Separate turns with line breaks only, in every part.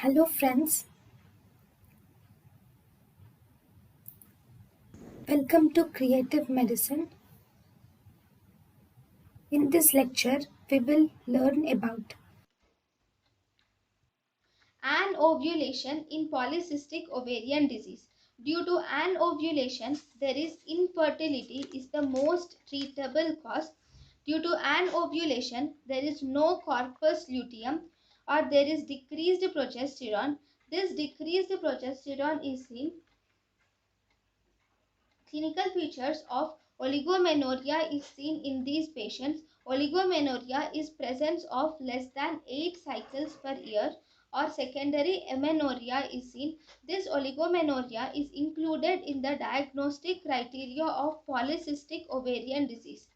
Hello, friends. Welcome to Creative Medicine. In this lecture, we will learn about
Anovulation in polycystic ovarian disease. Due to anovulation, there is infertility is the most treatable cause. Due to anovulation, there is no corpus luteum or there is decreased progesterone. This decreased progesterone is seen. Clinical features of oligomenorrhea is seen in these patients. Oligomenorrhea is presence of less than 8 cycles per year or secondary amenorrhea is seen. This oligomenorrhea is included in the diagnostic criteria of polycystic ovarian disease.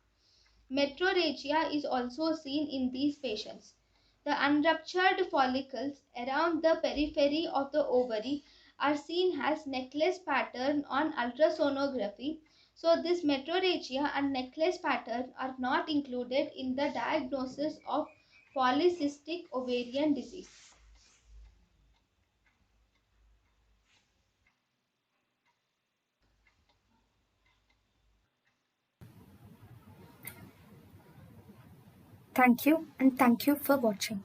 Metrorrhagia is also seen in these patients. The unruptured follicles around the periphery of the ovary are seen as necklace pattern on ultrasonography. So this metrorrhagia and necklace pattern are not included in the diagnosis of polycystic ovarian disease.
thank you and thank you for watching.